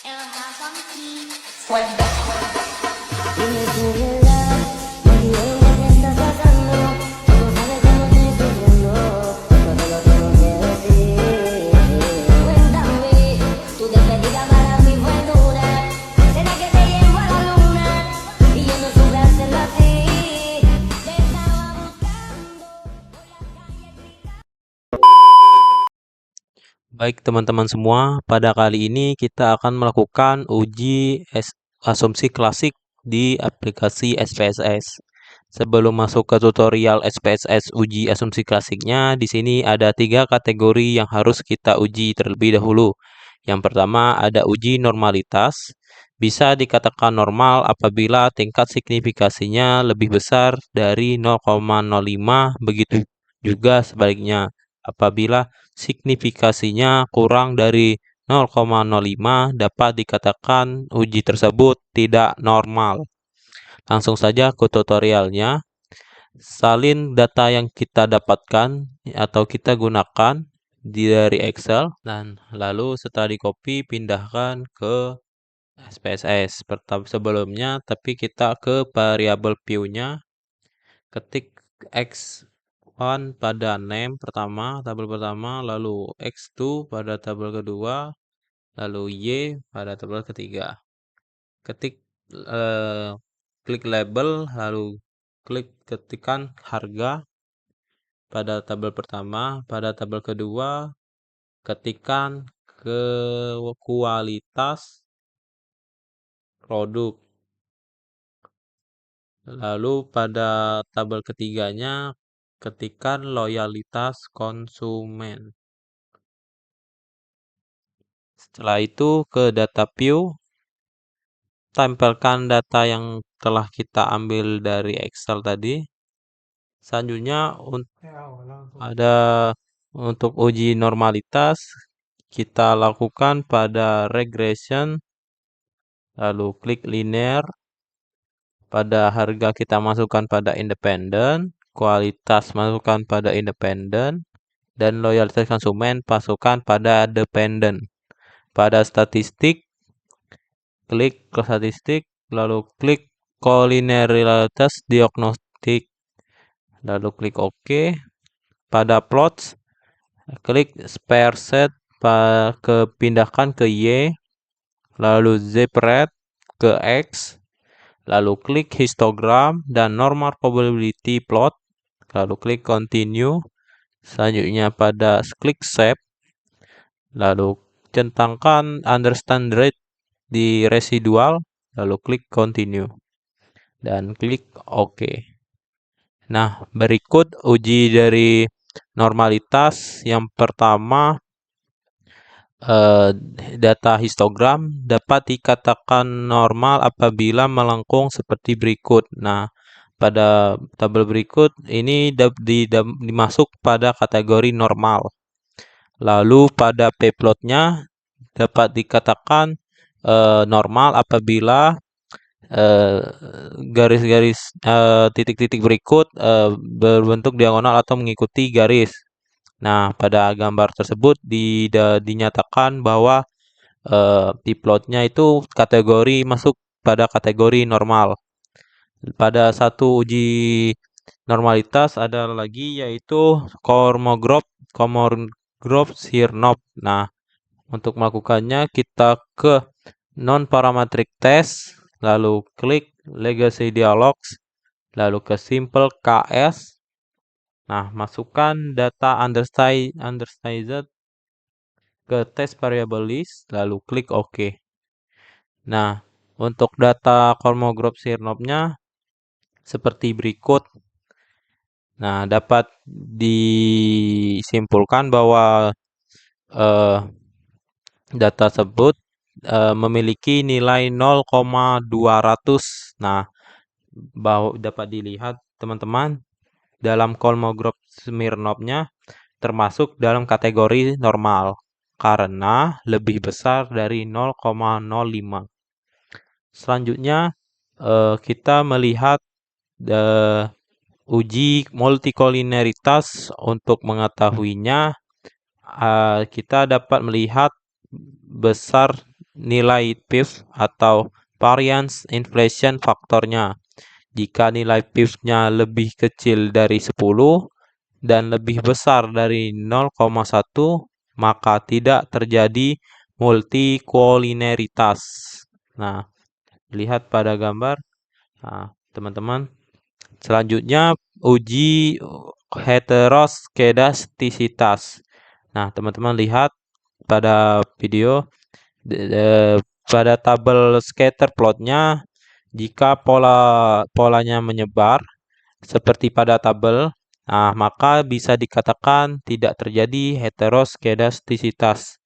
Dime tu verdad, me diré que te estás pasando. Tú no sabes cómo estoy sufriendo, esto te lo tengo que decir. Cuéntame, tu despedida para mí fue dura. ¿Será que te llevo a la luna? Y yo no supe hacerlo así. Te estaba buscando por las calles gritando. Baik teman-teman semua, pada kali ini kita akan melakukan uji asumsi klasik di aplikasi SPSS. Sebelum masuk ke tutorial SPSS uji asumsi klasiknya, di sini ada 3 kategori yang harus kita uji terlebih dahulu. Yang pertama ada uji normalitas. Bisa dikatakan normal apabila tingkat signifikasinya lebih besar dari 0,05, begitu juga sebaliknya. Apabila signifikasinya kurang dari 0,05 dapat dikatakan uji tersebut tidak normal. Langsung saja ke tutorialnya. Salin data yang kita dapatkan atau kita gunakan dari Excel dan lalu setelah di copy pindahkan ke SPSS. Sebelumnya tapi kita ke variabel view-nya, ketik X1 pada name pertama, tabel pertama, lalu X2 pada tabel kedua, lalu Y pada tabel ketiga. Ketik klik label, lalu ketikkan harga pada tabel pertama, pada tabel kedua ketikkan ke kualitas produk. Lalu pada tabel ketiganya ketikkan loyalitas konsumen. Setelah itu ke data view, tempelkan data yang telah kita ambil dari Excel tadi. Selanjutnya ada untuk uji normalitas, kita lakukan pada regression, lalu klik linear. Pada harga kita masukkan pada independen, kualitas masukkan pada independen, dan loyalitas konsumen masukkan pada dependent. Pada statistik, klik ke statistik, lalu klik collinearitas diagnostik, lalu klik OK. Pada plots, klik spare set, pindahkan ke Y, lalu spread ke X, lalu klik histogram dan normal probability plot, lalu klik continue. Selanjutnya pada klik save, lalu centangkan understand rate di residual, lalu klik continue dan klik OK. Nah, berikut uji dari normalitas. Yang pertama, data histogram dapat dikatakan normal apabila melengkung seperti berikut. Nah, pada tabel berikut ini dimasuk pada kategori normal. Lalu pada p-plotnya dapat dikatakan normal apabila garis-garis titik-titik berikut berbentuk diagonal atau mengikuti garis. Nah, pada gambar tersebut dinyatakan bahwa p-plotnya itu masuk pada kategori normal. Pada satu uji normalitas ada lagi yaitu Kolmogorov-Smirnov. Nah, untuk melakukannya kita ke non-parametric test, lalu klik legacy dialogs, lalu ke simple KS. Nah, masukkan data undersized ke test variable list, lalu klik OK. Nah, untuk data Kolmogorov-Smirnovnya seperti berikut. Nah, dapat disimpulkan bahwa data tersebut memiliki nilai 0,200. Nah, dapat dilihat teman-teman dalam Kolmogorov-Smirnovnya termasuk dalam kategori normal karena lebih besar dari 0,05. Selanjutnya kita melihat uji multikollinearitas. Untuk mengetahuinya kita dapat melihat besar nilai PIV atau variance inflation faktornya. Jika nilai PIV-nya lebih kecil dari 10 dan lebih besar dari 0,1, maka tidak terjadi multikolineritas. Nah, lihat pada gambar. Nah, teman-teman, selanjutnya uji heteroskedastisitas. Nah, teman-teman lihat pada video pada tabel scatter plotnya, jika polanya menyebar seperti pada tabel, nah maka bisa dikatakan tidak terjadi heteroskedastisitas.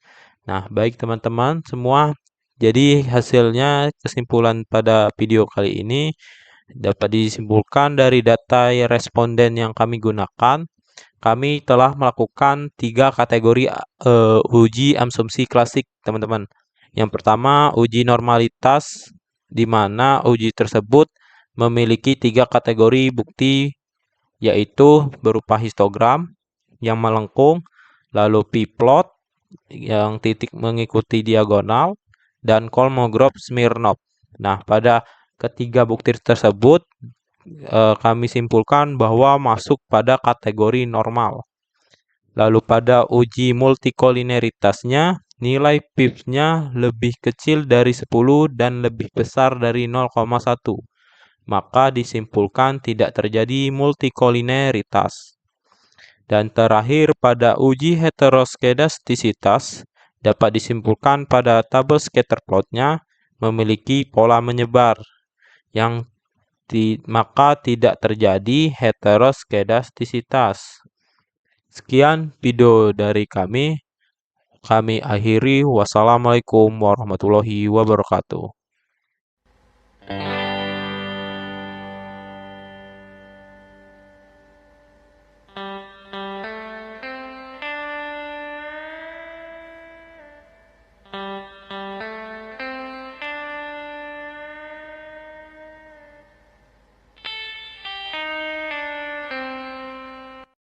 Nah, baik teman-teman semua, jadi hasilnya kesimpulan pada video kali ini dapat disimpulkan dari data responden yang kami gunakan. Kami telah melakukan 3 kategori uji asumsi klasik, teman-teman. Yang pertama, uji normalitas, di mana uji tersebut memiliki 3 kategori bukti, yaitu berupa histogram yang melengkung, lalu p-plot yang titik mengikuti diagonal, dan Kolmogorov-Smirnov. Nah, pada ketiga bukti tersebut kami simpulkan bahwa masuk pada kategori normal. Lalu pada uji multikolineritasnya, nilai PIV-nya lebih kecil dari 10 dan lebih besar dari 0,1. Maka disimpulkan tidak terjadi multikolineritas. Dan terakhir, pada uji heteroskedastisitas dapat disimpulkan pada tabel scatter plotnya memiliki pola menyebar, yang maka tidak terjadi heteroskedastisitas. Sekian video dari kami. Kami akhiri. Wassalamualaikum warahmatullahi wabarakatuh.